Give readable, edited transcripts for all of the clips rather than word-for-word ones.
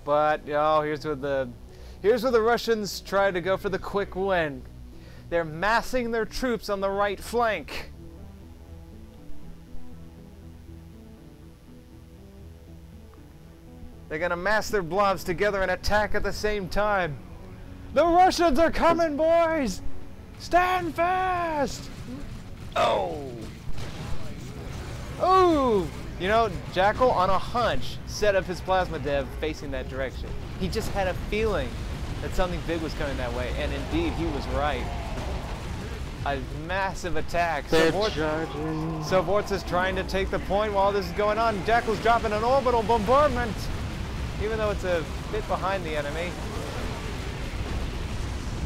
But oh, here's where the Russians try to go for the quick win. They're massing their troops on the right flank. They're gonna mass their blobs together and attack at the same time. The Russians are coming, boys! Stand fast! Oh! Oh! You know, Jackal, on a hunch, set up his plasma dev facing that direction. He just had a feeling that something big was coming that way, and indeed, he was right. A massive attack. Savorz's trying to take the point while this is going on. Jackal's dropping an orbital bombardment, even though it's a bit behind the enemy.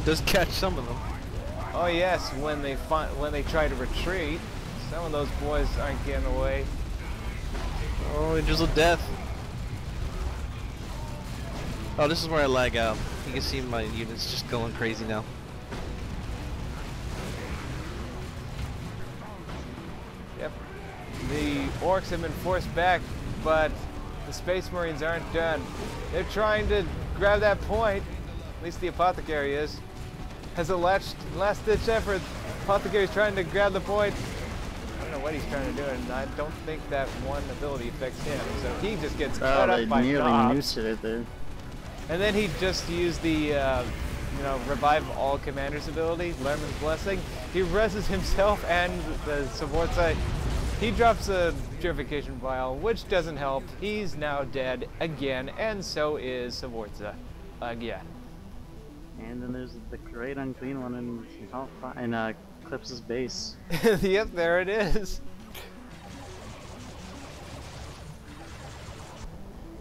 Does catch some of them. Oh yes, when they try to retreat, some of those boys aren't getting away. Oh, Angels of Death. Oh, this is where I lag out. You can see my units just going crazy now. Yep. The orcs have been forced back, but the Space Marines aren't done. They're trying to grab that point. At least the Apothecary is. Has a last-ditch effort. Apothecary's trying to grab the point. I don't know what he's trying to do, and I don't think that one ability affects him. So he just gets cut up by knobs. It there. And then he just used the, revive all commanders ability, Lerman's Blessing. He reses himself and the Savorza. He drops a purification vial, which doesn't help. He's now dead again, and so is Savorza again. And then there's the great unclean one in Eclipse's base. Yep, there it is.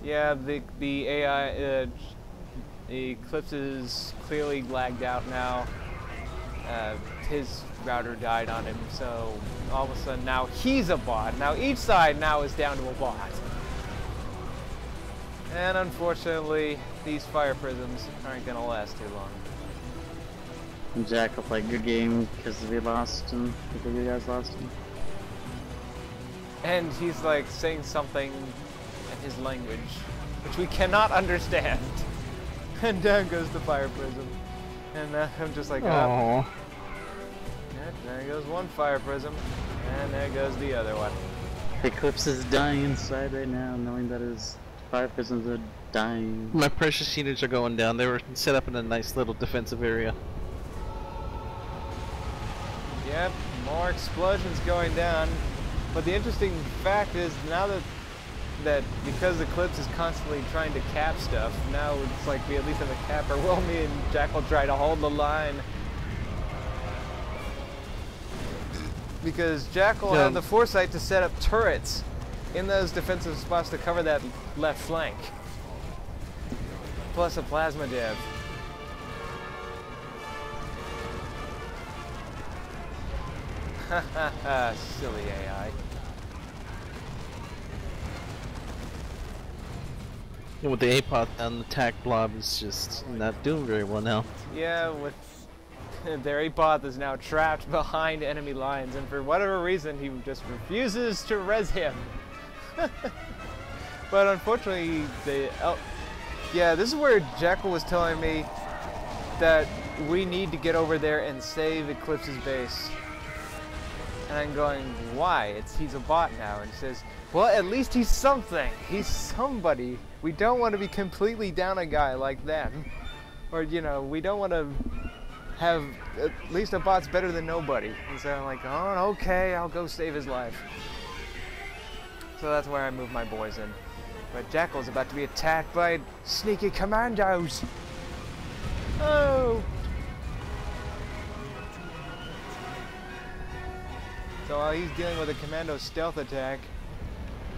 Yeah, the AI Eclipse is clearly lagged out now. His router died on him, so all of a sudden now he's a bot. Now each side now is down to a bot. And unfortunately, these fire prisms aren't gonna last too long. And Jackal played good game because we lost him, because you guys lost him. And he's like saying something in his language, which we cannot understand. And down goes the fire prism. And I'm just like, oh. Yeah, there goes one fire prism, and there goes the other one. Eclipse is dying inside right now, knowing that his fire prisms are dying. My precious units are going down. They were set up in a nice little defensive area. Yep, more explosions going down. But the interesting fact is now that because Eclipse is constantly trying to cap stuff, now it's like we at least have a capper. Well, me and Jackal try to hold the line. Because Jackal had the foresight to set up turrets in those defensive spots to cover that left flank. Plus a plasma dev. Hahaha, silly AI. And with the APOT down, the attack blob is just not doing very well now. Yeah, with their APOT is now trapped behind enemy lines, and for whatever reason, he just refuses to res him. But unfortunately, yeah, this is where Jackal was telling me that we need to get over there and save Eclipse's base. And I'm going, why? He's a bot now. And he says, well, at least he's something. He's somebody. We don't want to be completely down a guy like them. Or, you know, we don't want to have at least a bot's better than nobody. And so I'm like, oh, okay, I'll go save his life. So that's where I move my boys in. But Jackal's about to be attacked by sneaky commandos. Oh! So while he's dealing with a commando stealth attack,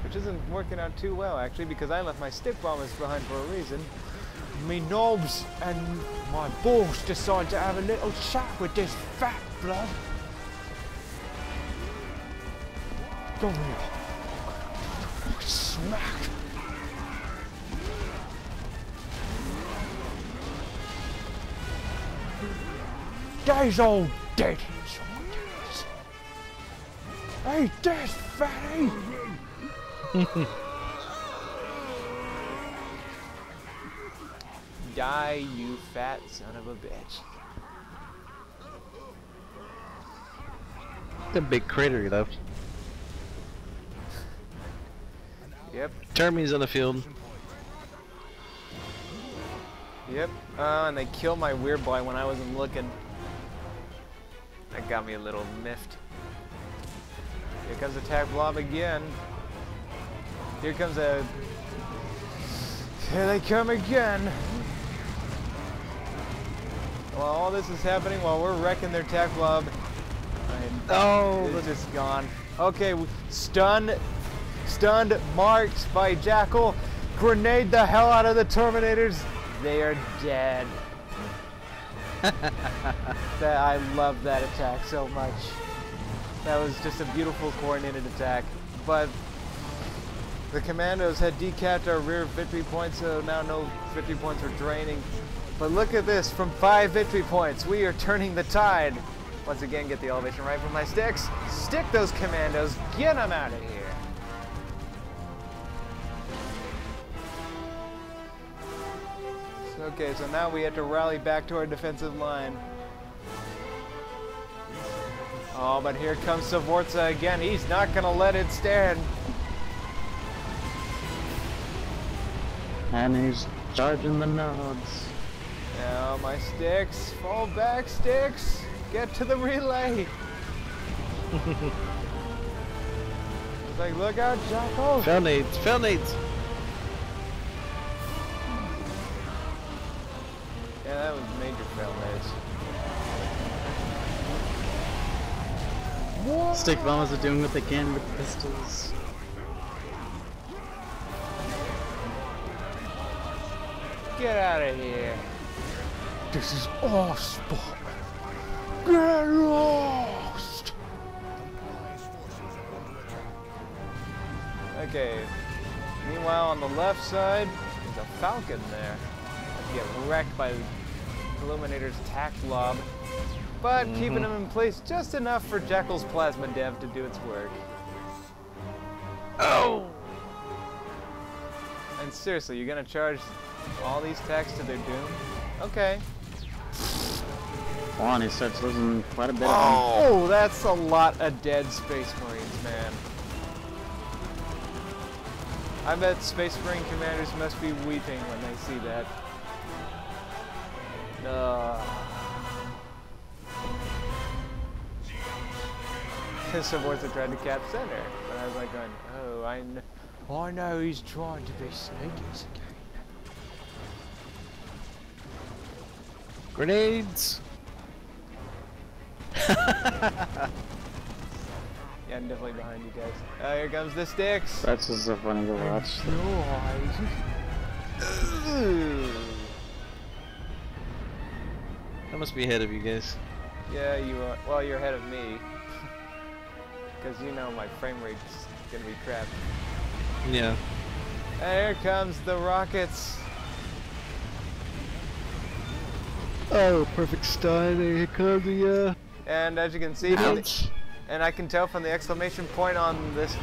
which isn't working out too well actually, because I left my stick bombers behind for a reason, me knobs and my boss decide to have a little chat with this fat blood. Go here. Smack. Guy's all dead. Hey, dead fatty! Die, you fat son of a bitch. The big crater left. Yep. Termines on the field. Yep. And they killed my weird boy when I wasn't looking. That got me a little miffed. Here comes attack blob again. Here comes a... Here they come again. While all this is happening, while we're wrecking their attack blob, Oh, it's just gone. Okay, stunned, marked by Jackal. Grenade the hell out of the Terminators. They are dead. I love that attack so much. That was just a beautiful coordinated attack. But the Commandos had decapped our rear victory points, so now no victory points are draining. But look at this, from 5 victory points, we are turning the tide. Once again, get the elevation right from my sticks. Stick those Commandos, get them out of here. Okay, so now we have to rally back to our defensive line. Oh, but here comes Savorza again. He's not going to let it stand. And he's charging the nodes. Now my sticks, fall back sticks, get to the relay. It's like, look out, Jackal. Fell nades, fell nades. Yeah, that was major fail nades. Stick bombers are doing what they can with pistols. Get out of here. This is our spot. Get lost. Okay. Meanwhile, on the left side, there's a Falcon there. Get wrecked by the Illuminator's attack lob, but keeping him in place just enough for Jackal's plasma dev to do its work. Oh! And seriously, you're gonna charge all these attacks to their doom? Okay. Oh, and he starts losing quite a bit of them. Oh, that's a lot of dead Space Marines, man. I bet Space Marine commanders must be weeping when they see that. Savorza tried to cap center, but I was like going, oh, I know he's trying to be sneaky again. Grenades! Yeah, I'm definitely behind you guys. Here comes the sticks. That's just so funny to watch. I must be ahead of you guys. Yeah, you are. Well, you're ahead of me. Because you know my frame rate's gonna be crap. Yeah. And here comes the rockets. Oh, perfect stun. Here comes the, And as you can see, and I can tell from the exclamation point on this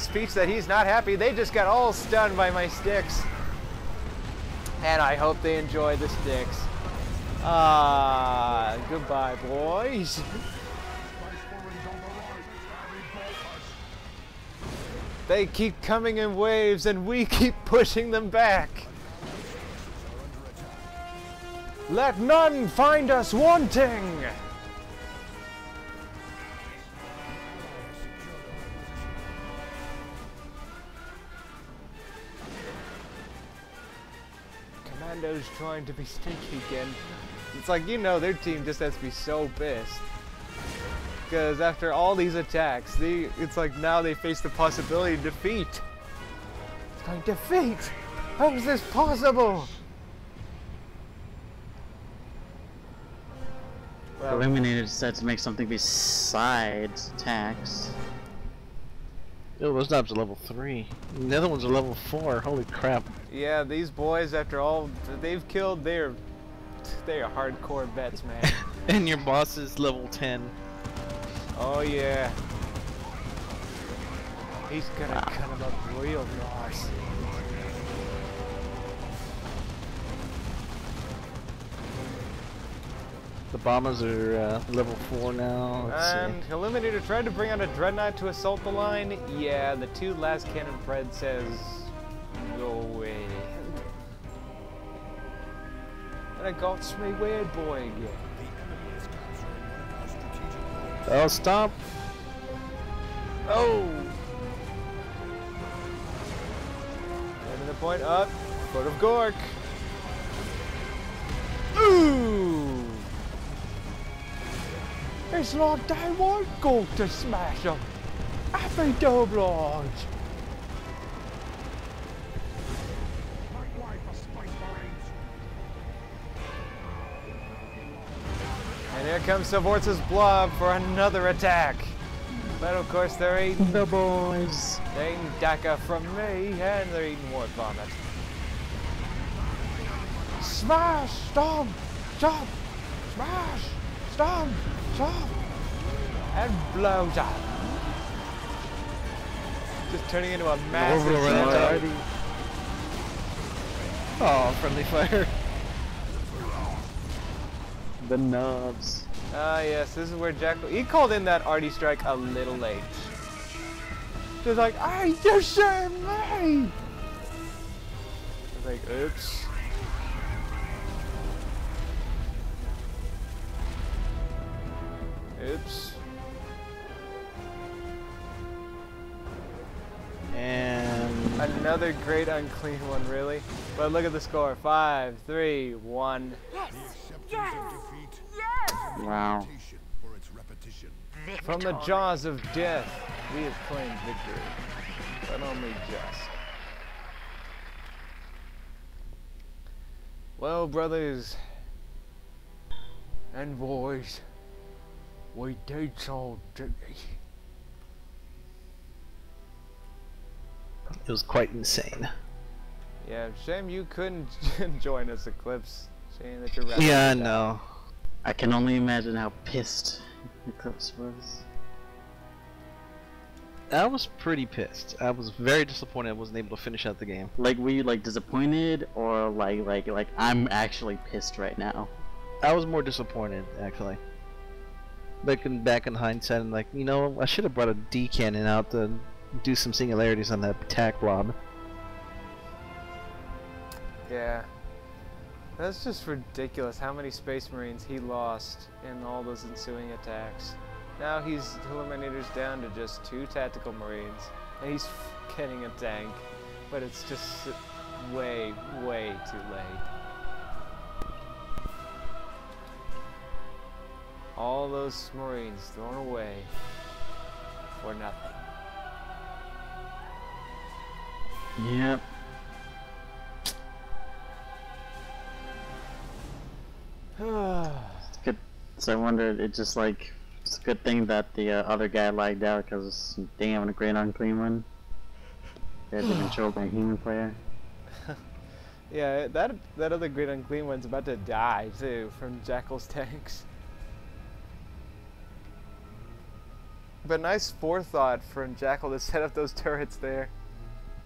speech that he's not happy. They just got all stunned by my sticks. And I hope they enjoy the sticks. Goodbye, boys. They keep coming in waves and we keep pushing them back. Let none find us wanting. Commando's trying to be sneaky again. It's like, you know, their team just has to be so pissed. Because after all these attacks, it's like now they face the possibility of defeat. It's like, defeat? How is this possible? Well, Illuminator decided to make something besides attacks. Oh, those knobs are level 3. And the other ones are level 4. Holy crap. yeah, these boys, after all they've killed, they are hardcore vets, man. And your boss is level 10. Oh yeah. He's gonna cut him up real nice. The bombers are level 4 now. Let's And Eliminator tried to bring out a dreadnought to assault the line. Yeah, the 2 last cannon Fred says, go away. And it got me weird boy again. see. Oh, stop! Oh! Getting the point up. Foot of Gork. Ooh! It's like they want Gork to smash them. Happy to oblige. And here comes Savortz's blob for another attack. But of course they're eating The boys. They're eating Daka from me, and they're eating Wart Vomit. Smash! Stomp! Chop! Smash! Stomp! Chop! And blows up. Just turning into a massive Overrun. Oh, friendly fire. The nubs. Ah, yes, this is where Jackal. He called in that arty strike a little late. Just like, hey, you saved me! I was like, oops. Oops. And Another great unclean one, really. But look at the score 5, 3, 1. Wow. From the jaws of death, we have claimed victory, but only just. Well, brothers and boys, we did so, didn't we? it was quite insane. Yeah, shame you couldn't join us, Eclipse. Shame that you're Yeah, I know. I can only imagine how pissed Eclipse was. I was pretty pissed. I was very disappointed I wasn't able to finish out the game. Like, were you like disappointed, or like I'm actually pissed right now? I was more disappointed, actually. Back in hindsight, I'm like, you know, I should have brought a D cannon out to do some singularities on that attack blob. Yeah. That's just ridiculous how many Space Marines he lost in all those ensuing attacks. Now he's Eliminator's down to just 2 tactical Marines, and he's getting a tank, but it's just way, way too late. All those Marines thrown away for nothing. Yep. It's good. So I wondered, it's just like, it's a good thing that the other guy lagged out, because they having a great unclean one. They had to control by a human player. Yeah, that other great unclean one's about to die too from Jackal's tanks. But nice forethought from Jackal to set up those turrets there.